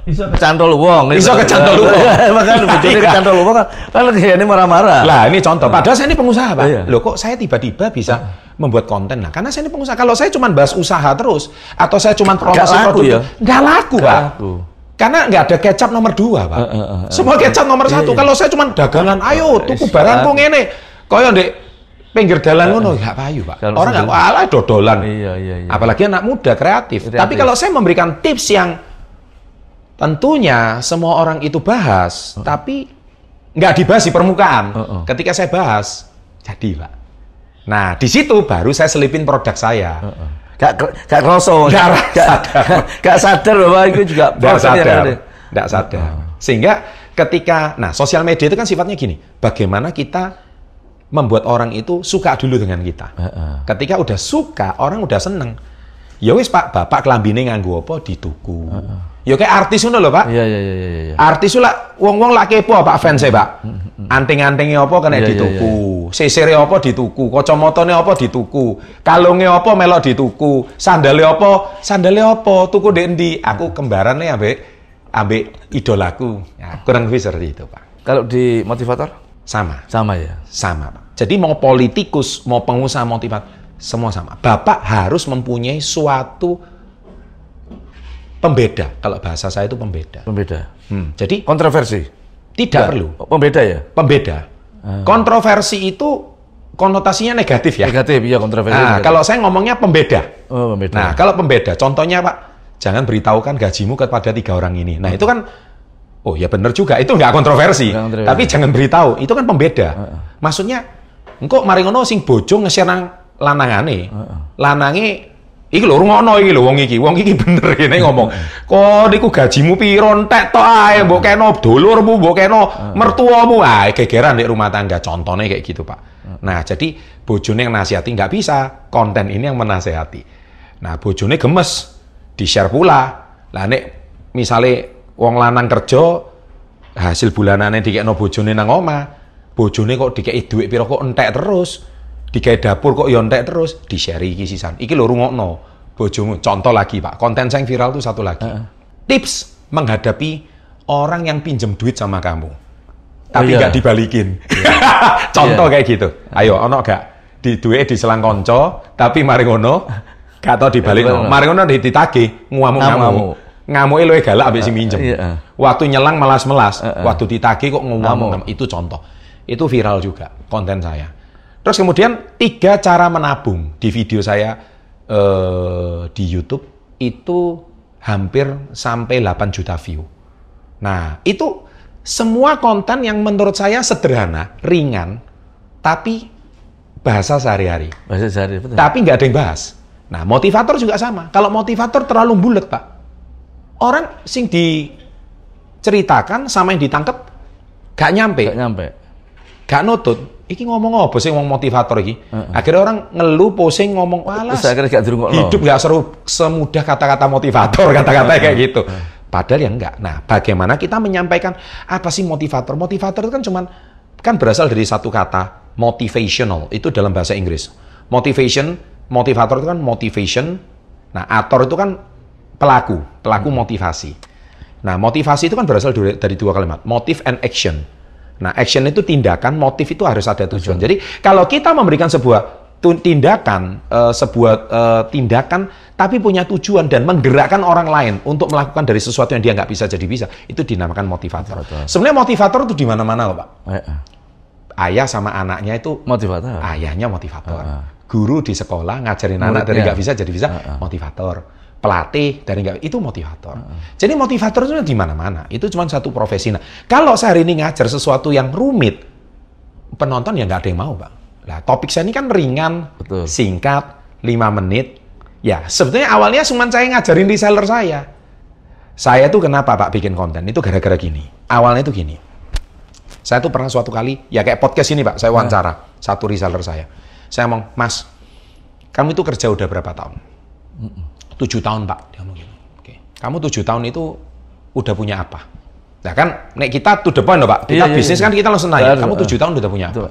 Speaker 2: Iso kecantol wong.
Speaker 1: Iso kecantol wong.
Speaker 2: Makanya bojone kecantol wong kan ini marah-marah.
Speaker 1: Lah, ini contoh. Padahal saya ini pengusaha, Pak. Loh, kok saya tiba-tiba bisa membuat konten? Nah, karena saya ini pengusaha. Kalau saya cuma bahas usaha terus, atau saya cuma promosi produk, nggak laku, Pak. Karena nggak ada kecap nomor 2, Pak. Semua kecap nomor 1. Kalau saya cuma dagangan, ayo tuku barangku ngene. Koyo ndek pinggir dalan ngono gak payu, Pak. Orang nggak alah dodolan. Iya. Apalagi anak muda kreatif. Tapi kalau saya memberikan tips yang tentunya semua orang itu bahas, tapi nggak dibahas di permukaan. Ketika saya bahas, jadi, Pak. Nah, di situ baru saya selipin produk saya.
Speaker 2: Gak kroso, gak sadar bahwa itu juga
Speaker 1: nggak sadar. Sehingga ketika, nah, sosial media itu kan sifatnya gini, bagaimana kita membuat orang itu suka dulu dengan kita. Ketika udah suka, orang udah seneng. Ya wis, Pak, bapak kelambine nganggo apa dituku. Ya kayak artis ngono lho, Pak.
Speaker 2: Iya.
Speaker 1: Artis lah wong-wong lak kepo Pak fans Pak. Anting-antinge apa kena dituku. Sisire apa dituku, kacamatane apa dituku, kalunge apa melok dituku, sandale apa tuku ndek endi. Aku kembarane ambek idolaku. Ya, kurang lebih seperti itu, Pak.
Speaker 2: Kalau di motivator? Sama ya?
Speaker 1: Sama, Pak. Jadi mau politikus, mau pengusaha, motivator, semua sama. Bapak harus mempunyai suatu pembeda. Kalau bahasa saya itu pembeda. Jadi
Speaker 2: kontroversi?
Speaker 1: Tidak perlu.
Speaker 2: Pembeda ya?
Speaker 1: Pembeda. Kontroversi itu konotasinya negatif ya?
Speaker 2: Negatif, iya kontroversi.
Speaker 1: Nah, kalau saya ngomongnya pembeda.
Speaker 2: Pembeda.
Speaker 1: Nah, kalau pembeda, contohnya Pak, jangan beritahukan gajimu kepada 3 orang ini. Nah, itu kan oh ya benar juga, itu nggak kontroversi. Tapi jangan beritahu, itu kan pembeda. Maksudnya, engkau mari ngono sing bojo nge-share nang lanangane. Lanange iki lho rungono iki lho wong iki bener ngene ngomong. Kok niku gajimu piro entek tok ae, mbok kena dulurmu, mbok kena mertuamu. Ah, gegeran di rumah tangga. Contohnya kayak gitu, Pak. Nah, jadi bojone yang nasihati nggak bisa, konten ini yang menasehati. Nah, bojone gemes, di-share pula. Lah nek misale wong lanang kerja hasil bulanane dikekno bojone nang omah, bojone kok dikeki dhuwit pira kok entek terus, digawe dapur kok ya entek terus, di-share iki sisan. Iki lho rungokno bojomu. Contoh lagi, Pak, konten saya yang viral itu satu lagi. tips menghadapi orang yang pinjem duit sama kamu, tapi nggak dibalikin. Contoh kayak gitu. Ayo, ono gak di duit diselang konco, tapi mari ngono gak tau dibalik. Mari ngono ditagih ngamuk-ngamuk. Ngamuke luwih galak ambek sing minjem. Waktu nyelang melas-melas, waktu ditagih kok ngamuk. Itu contoh. Itu viral juga konten saya. Terus kemudian 3 cara menabung di video saya di YouTube itu hampir sampai 8 juta view. Nah, itu semua konten yang menurut saya sederhana, ringan, tapi bahasa sehari-hari.
Speaker 2: Bahasa sehari, betul.
Speaker 1: Tapi nggak ada yang bahas. Nah, motivator juga sama. Kalau motivator terlalu bulet, Pak. Orang sing diceritakan sama yang ditangkep gak nyampe. Gak nutut. Iki ngomong apa sih ngomong motivator iki? Akhirnya orang ngeluh, pusing, ngomong walas. Hidup gak seru semudah kata-kata motivator, kata-kata kayak gitu. Padahal ya enggak. Nah, bagaimana kita menyampaikan apa sih motivator? Motivator itu kan berasal dari satu kata, motivational. Itu dalam bahasa Inggris. Motivator itu kan motivation. Nah, ator itu kan pelaku motivasi. Nah, motivasi itu kan berasal dari 2 kalimat, motive and action. Nah, action itu tindakan, motif itu harus ada tujuan. Jadi, kalau kita memberikan sebuah tindakan, tapi punya tujuan dan menggerakkan orang lain untuk melakukan dari sesuatu yang dia nggak bisa jadi bisa, itu dinamakan motivator. Sebenarnya motivator itu di mana-mana, Pak. Ayah sama anaknya itu motivator. Ayahnya motivator. Guru di sekolah ngajarin anak dari nggak bisa jadi bisa, motivator. Pelatih dari nggak, itu motivator. Jadi motivator itu di mana-mana. Itu cuma satu profesi. Nah, kalau saya hari ini ngajar sesuatu yang rumit, penonton ya nggak ada yang mau, Pak. Nah, topik saya ini kan ringan, singkat, 5 menit. Ya, sebetulnya awalnya cuma saya ngajarin reseller saya. Saya tuh kenapa, Pak, bikin konten? Itu gara-gara gini. Awalnya tuh gini. Saya tuh pernah suatu kali, ya kayak podcast ini, Pak, saya wawancara satu reseller saya. Saya ngomong, Mas, kamu itu kerja udah berapa tahun? 7 tahun, Pak. Dia ngomong gitu. Oke. Kamu 7 tahun itu udah punya apa? Nah kan, nek kita to the point loh, Pak. Kita bisnis kan kita langsung nanya, kamu 7 tahun udah punya apa?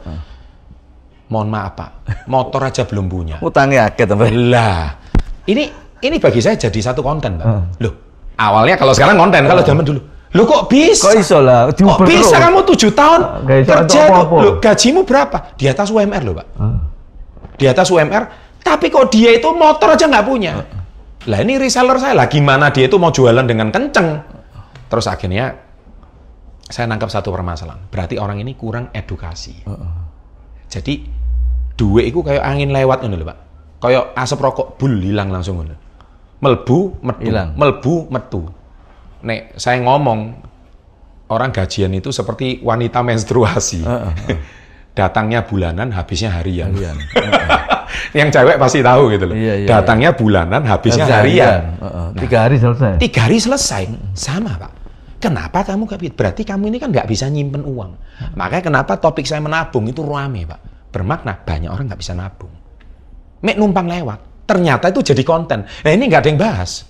Speaker 1: Mohon maaf, Pak. Motor aja belum punya.
Speaker 2: Utangnya akeh, Pak.
Speaker 1: Lah. Ini bagi saya jadi satu konten, Pak. Loh, awalnya kalau sekarang konten, kalau zaman dulu. Loh kok bisa?
Speaker 2: Kok iso lah?
Speaker 1: Kok bisa kamu 7 tahun kerja tuh? Loh, gajimu berapa? Di atas UMR loh, Pak. Di atas UMR, tapi kok dia itu motor aja nggak punya. Lah ini reseller saya lah, gimana dia itu mau jualan dengan kenceng? Terus akhirnya saya nangkap satu permasalahan. Berarti orang ini kurang edukasi. Jadi duit itu kayak angin lewat ngono lho, Pak. Kayak asap rokok bul hilang langsung ngono. Melbu, metu. Melbu, metu. Nek saya ngomong orang gajian itu seperti wanita menstruasi. Datangnya bulanan, habisnya harian. Yang cewek pasti tahu gitu loh. Datangnya bulanan, habisnya harian.
Speaker 2: 3 hari selesai.
Speaker 1: 3 hari selesai. Sama, Pak. Kenapa kamu gak? Berarti kamu ini kan nggak bisa nyimpen uang. Makanya kenapa topik saya menabung itu rame, Pak. Bermakna banyak orang nggak bisa nabung. Mek numpang lewat. Ternyata itu jadi konten. Nah ini nggak ada yang bahas.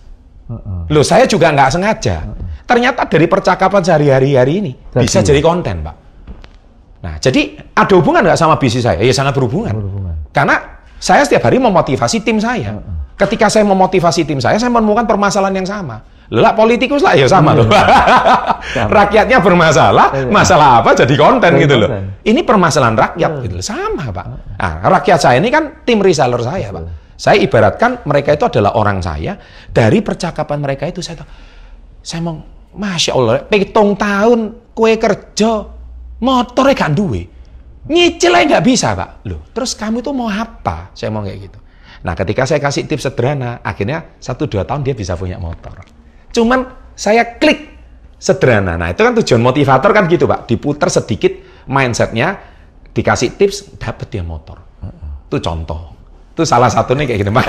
Speaker 1: Loh, saya juga nggak sengaja. Ternyata dari percakapan sehari-hari hari ini bisa jadi konten, Pak. Nah, jadi ada hubungan nggak sama bisnis saya? Ya sangat berhubungan. Karena saya setiap hari memotivasi tim saya. Ketika saya memotivasi tim saya menemukan permasalahan yang sama. Lah politikus lah ya sama loh. Rakyatnya bermasalah, masalah apa jadi konten gitu loh. Ini permasalahan rakyat gitu loh. Sama, Pak. Nah, rakyat saya ini kan tim reseller saya, Pak. Saya ibaratkan mereka itu adalah orang saya. Dari percakapan mereka itu saya mau, Masya Allah, 7 tahun kue kerja, motornya gak duwe. Nyicil aja nggak bisa, Pak. Loh, terus kamu itu mau apa? Saya mau kayak gitu. Nah, ketika saya kasih tips sederhana, akhirnya 1-2 tahun dia bisa punya motor. Cuman saya klik sederhana. Nah, itu kan tujuan motivator kan gitu, Pak. Diputar sedikit mindsetnya, dikasih tips, dapat dia motor. Itu contoh. Itu salah satunya kayak gitu, Pak.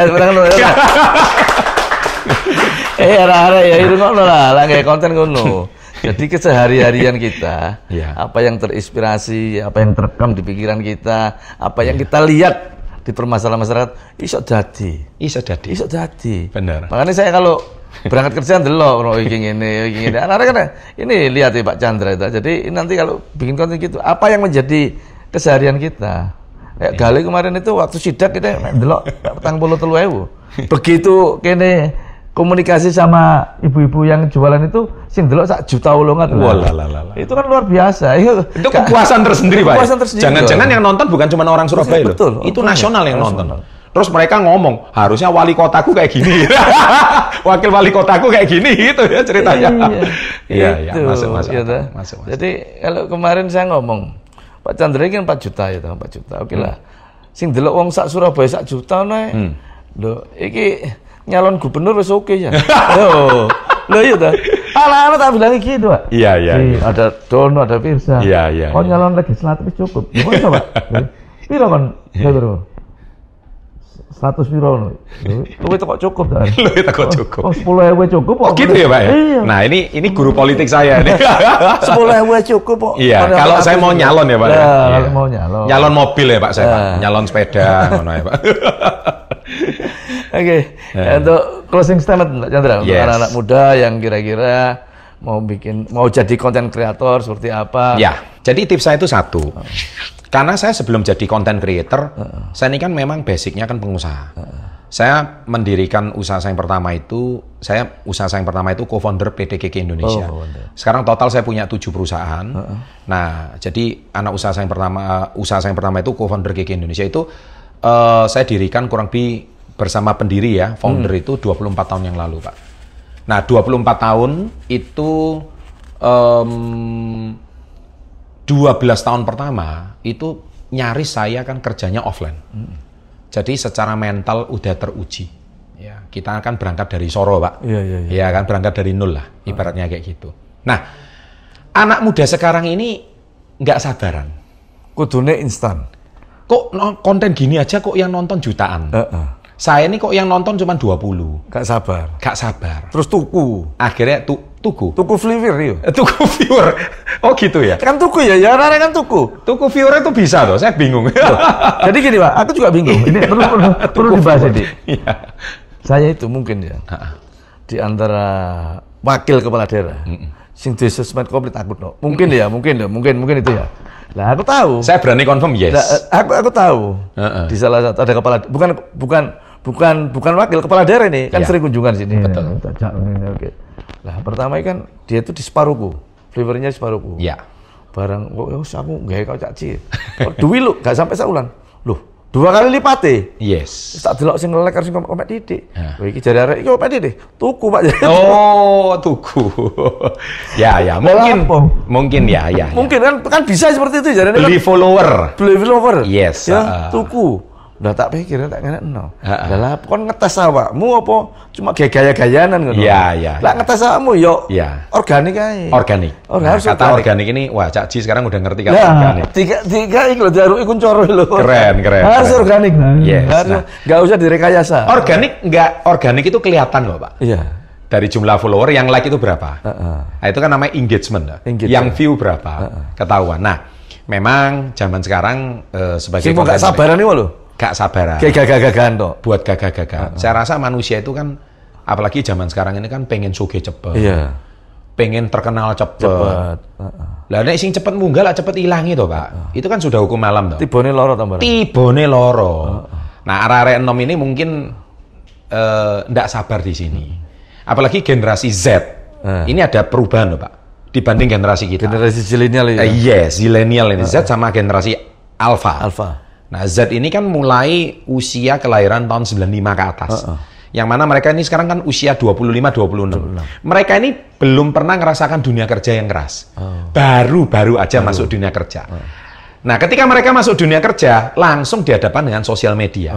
Speaker 2: Arah-arah ya itu ngono lah kayak konten ngono. Jadi kesehari-harian kita, apa yang terinspirasi, apa yang terekam di pikiran kita, apa yang kita lihat di permasalahan masyarakat, iso jadi.
Speaker 1: Benar.
Speaker 2: Makanya saya kalau berangkat kerja ndelok iki ngene. Anak-anak kan ini lihat ya Pak Chandra itu. Jadi nanti kalau bikin konten gitu, apa yang menjadi keseharian kita? Kayak Gali kemarin itu waktu sidak kita ndelok 43.000. Begitu kene komunikasi sama ibu-ibu yang jualan itu sing delok sak juta ulungan. Itu kan luar biasa.
Speaker 1: Itu kepuasan tersendiri, Pak. Jangan-jangan yang nonton bukan cuma orang Surabaya loh.
Speaker 2: Betul.
Speaker 1: Itu nasional yang nonton. Terus mereka ngomong, harusnya wali kotaku kayak gini. Wakil wali kotaku kayak gini gitu ya ceritanya. Iya, masuk.
Speaker 2: Jadi kalau kemarin saya ngomong, Pak Chandra kan 4 juta ya, 4 juta. Oke lah. Sing delok wong sak Surabaya sak juta nae. Lho, iki nyalon gubernur wis oke ya. Loh iya ta. Ala-ala tak bilang gitu, Pak.
Speaker 1: Iya.
Speaker 2: Ada Dono, ada Firsa.
Speaker 1: Iya.
Speaker 2: Oh nyalon legislatif cukup. Gimana, Pak? Piro kan? Piro? 100 piro. Lu itu kok cukup ta?
Speaker 1: Lu itu kok cukup.
Speaker 2: Oh, 10.000 cukup kok.
Speaker 1: Oh gitu ya, Pak ya?
Speaker 2: Iya.
Speaker 1: Nah, ini guru politik saya nih.
Speaker 2: 10.000 cukup kok.
Speaker 1: Iya, kalau saya mau nyalon ya, Pak ya.
Speaker 2: Kalau mau nyalon.
Speaker 1: Nyalon mobil ya, Pak saya, Pak. Nyalon sepeda ngono ya, Pak.
Speaker 2: Oke. Untuk closing statement Pak Chandra untuk anak-anak muda yang kira-kira mau jadi konten kreator seperti apa?
Speaker 1: Ya, jadi tips saya itu satu. Karena saya sebelum jadi content creator, saya ini kan memang basicnya kan pengusaha. Saya mendirikan usaha saya yang pertama itu, co-founder PT KK Indonesia. Sekarang total saya punya 7 perusahaan. Nah, jadi usaha saya yang pertama itu co-founder KK Indonesia itu saya dirikan kurang lebih bersama pendiri ya, founder itu 24 tahun yang lalu, Pak. Nah, 24 tahun itu 12 tahun pertama itu nyaris saya kan kerjanya offline. Jadi secara mental udah teruji. Ya, kita kan berangkat dari Soro, Pak.
Speaker 2: Iya.
Speaker 1: Ya kan berangkat dari nol lah, ibaratnya kayak gitu. Nah, anak muda sekarang ini nggak sabaran.
Speaker 2: Kudune instan.
Speaker 1: Kok konten gini aja kok yang nonton jutaan. Saya ini kok yang nonton cuma 20.
Speaker 2: Gak sabar.
Speaker 1: Terus tuku. Akhirnya tuku
Speaker 2: viewer yuk.
Speaker 1: Tuku viewer. Oh gitu ya?
Speaker 2: Kan tuku ya, kan tuku.
Speaker 1: Tuku viewer itu bisa loh, saya bingung.
Speaker 2: Jadi gini Pak, aku juga bingung. Ini perlu dibahas ini. Saya itu mungkin ya, di antara wakil kepala daerah, sing di sosmed komplit aku no. Mungkin itu ya. Lah aku tahu.
Speaker 1: Saya berani confirm yes.
Speaker 2: Nah, aku tahu. Di salah satu ada kepala, bukan wakil kepala daerah ini, kan sering kunjungan sini.
Speaker 1: Betul.
Speaker 2: Oke. Lah pertama kan dia itu di separuhku, flavornya di separuhku.
Speaker 1: Iya.
Speaker 2: Barang aku gawe kau Cak Ci. Duwi lu gak sampai saulan. Loh, 2 kali lipate.
Speaker 1: Yes.
Speaker 2: Tak delok sing ngelek karo sing kompet titik. Kowe iki jare arek iki kompet titik. Tuku Pak.
Speaker 1: Oh, tuku. Ya, mungkin ya.
Speaker 2: Mungkin kan bisa seperti itu jarene.
Speaker 1: Beli follower.
Speaker 2: Yes. Ya, tuku. Udah tak pikir tak ngenekno. Lah kon ngetes awakmu apa cuma gaya-gayanan ngono.
Speaker 1: Iya.
Speaker 2: Lah ngetes awakmu yo organik ae.
Speaker 1: Organik. Kata organik ini wah Cak Ji sekarang udah ngerti kata organik.
Speaker 2: Tiga iki lho jaruki kuncoro lho.
Speaker 1: Keren.
Speaker 2: Harus organik.
Speaker 1: Yes.
Speaker 2: Enggak usah direkayasa.
Speaker 1: Organik itu kelihatan loh, Pak.
Speaker 2: Iya.
Speaker 1: Dari jumlah follower yang like itu berapa. Nah, itu kan namanya engagement. Yang view berapa. Ketahuan. Nah, memang zaman sekarang sebagai
Speaker 2: sing gak sabaran iki lho.
Speaker 1: Gak sabaran.
Speaker 2: Kayak gagah-gagahan toh.
Speaker 1: Buat gagah-gagahan. Saya rasa manusia itu kan, apalagi zaman sekarang ini kan pengen sugih cepet.
Speaker 2: Iya.
Speaker 1: Pengen terkenal cepet. Lah nek sing cepet munggah lah cepet ilang itu, Pak. Itu kan sudah hukum alam toh.
Speaker 2: Tibone loro tambah.
Speaker 1: Nah, arek-arek enom ini mungkin ndak sabar di sini. Apalagi generasi Z. Ini ada perubahan loh, Pak. Dibanding generasi kita.
Speaker 2: Generasi zilenial ya.
Speaker 1: Yes, zilenial ini Z sama generasi Alpha. Nah, Z ini kan mulai usia kelahiran tahun 95 ke atas. Yang mana mereka ini sekarang kan usia 25-26. Mereka ini belum pernah ngerasakan dunia kerja yang keras. Baru aja masuk dunia kerja. Nah, ketika mereka masuk dunia kerja, langsung dihadapkan dengan sosial media.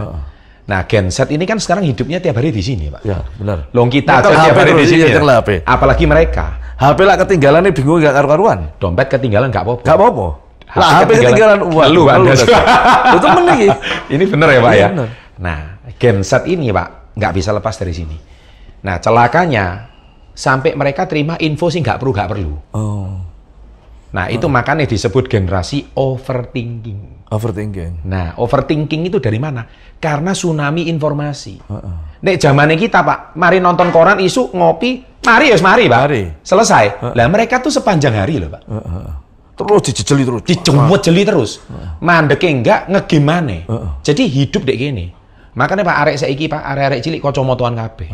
Speaker 1: Nah, Gen Z ini kan sekarang hidupnya tiap hari di sini, Pak.
Speaker 2: Ya, benar.
Speaker 1: Loh, kita aja tiap hari di sini. Apalagi mereka.
Speaker 2: HP lah ketinggalan nih bingung gak karu-karuan.
Speaker 1: Dompet ketinggalan gak apa-apa.
Speaker 2: Gak apa-apa. Lah HP ketinggalan uang.
Speaker 1: Lu Anda.
Speaker 2: Itu bener ya.
Speaker 1: Ini bener ya, Pak ya? Nah, Gen Z ini, Pak, nggak bisa lepas dari sini. Nah, celakanya sampai mereka terima info sih nggak perlu. Nah, itu makanya disebut generasi overthinking. Nah, overthinking itu dari mana? Karena tsunami informasi. Nek zamannya kita, Pak, mari nonton koran isu ngopi, mari, Pak. Selesai. Lah mereka tuh sepanjang hari loh, Pak.
Speaker 2: Terus
Speaker 1: dijeli terus. Mandeke enggak ngegimane. Jadi hidup dek gini. Makanya Pak arek saiki Pak, arek-arek cilik kacamataan kabeh.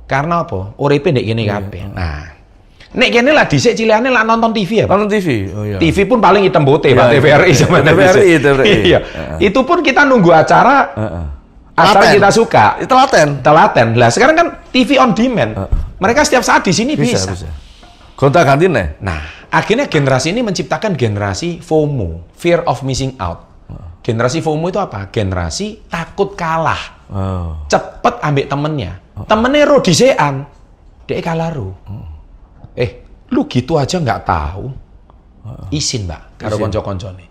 Speaker 1: Karena apa? Uripe ndek kene kabeh. Nah, nek kene lah dhisik cilikane lah nonton TV ya, Pak.
Speaker 2: Nonton TV. Oh iya.
Speaker 1: TV pun paling hitam putih, Pak, TVRI sama
Speaker 2: TVRI.
Speaker 1: Iya. Itu pun kita nunggu acara acara kita suka. Telaten. Lah sekarang kan TV on demand. Mereka setiap saat di sini bisa.
Speaker 2: Gonta-ganti nih.
Speaker 1: Nah, akhirnya generasi ini menciptakan generasi FOMO, fear of missing out. Generasi FOMO itu apa? Generasi takut kalah. Cepet ambek temennya. Temennya ro dhisekan. Dek kalah ro. Lu gitu aja nggak tahu. Isin, Mbak, karo kanca-kancane.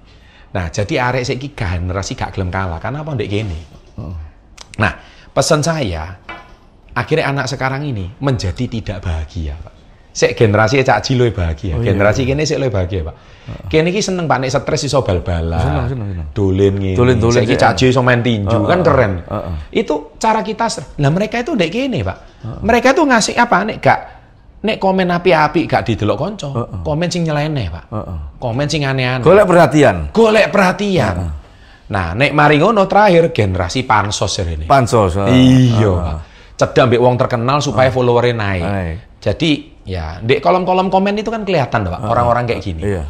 Speaker 1: Nah, jadi arek saiki generasi gak gelem kalah. Karena apa ndek kene? Nah, pesan saya, akhirnya anak sekarang ini menjadi tidak bahagia, Pak. Sik generasi Cak Ji luwih bahagia. Generasi kene sik luwih bahagia, Pak. Kene iki seneng Pak nek stres iso bal-balan. Dolen ngene. Saiki Cak Ji iso main tinju, kan keren. Itu cara kita. Lah mereka itu ndek kene, Pak. Mereka itu ngasih apa nek gak nek komen api-api gak didelok kanca. Komen sing nyeleneh, Pak. Komen sing aneh-aneh.
Speaker 2: Golek perhatian.
Speaker 1: Nah, nek mari ngono terakhir generasi pansos rene.
Speaker 2: Pansos.
Speaker 1: Iya, Pak. Cedak mbek wong terkenal supaya followernya naik. Jadi ya, di kolom-kolom komen itu kan kelihatan, Pak, orang-orang kayak gini.
Speaker 2: Iya.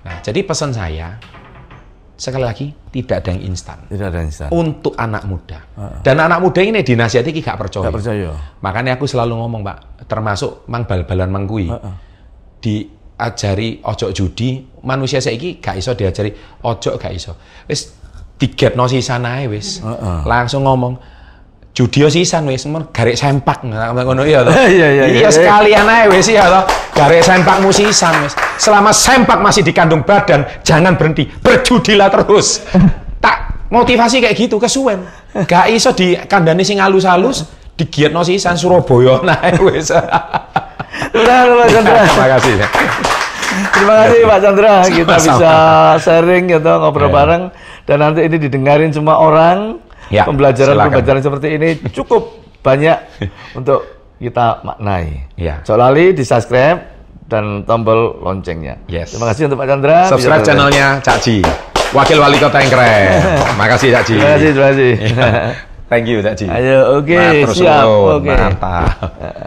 Speaker 1: Nah, jadi pesan saya, sekali lagi, tidak ada yang instan.
Speaker 2: Tidak ada instan.
Speaker 1: Untuk anak muda. Dan anak muda ini dinasihati gak percaya.
Speaker 2: Gak percaya.
Speaker 1: Makanya aku selalu ngomong, Pak, termasuk mang bal-balan mangkui, diajari ojo judi, manusia saiki gak iso diajari ojo gak iso. Wis digetno sisan ae wis. Langsung ngomong judi sisan wis garek sempak ngono iya toh. Iya sekalian ae wis ya toh. Garek sempakmu sisan wis. Selama sempak masih di kandung badan, jangan berhenti, berjudilah terus. Tak motivasi kayak gitu kesuwen. Gak iso dikandani sing halus-halus, digietno sisan Surabaya nae wis.
Speaker 2: Terima
Speaker 1: kasih.
Speaker 2: Terima kasih Pak Chandra, kita bisa sharing gitu, ngobrol bareng, dan nanti ini didengarin semua orang. Ya, pembelajaran seperti ini cukup banyak untuk kita maknai.
Speaker 1: Ya.
Speaker 2: Jangan lali di subscribe dan tombol loncengnya.
Speaker 1: Yes.
Speaker 2: Terima kasih untuk Pak Chandra.
Speaker 1: Subscribe channelnya Cak Ji, Wakil Wali Kota yang keren. Makasih Cak Ji.
Speaker 2: Terima kasih.
Speaker 1: Thank you Cak Ji.
Speaker 2: Ayo, oke, siap.
Speaker 1: Mantap.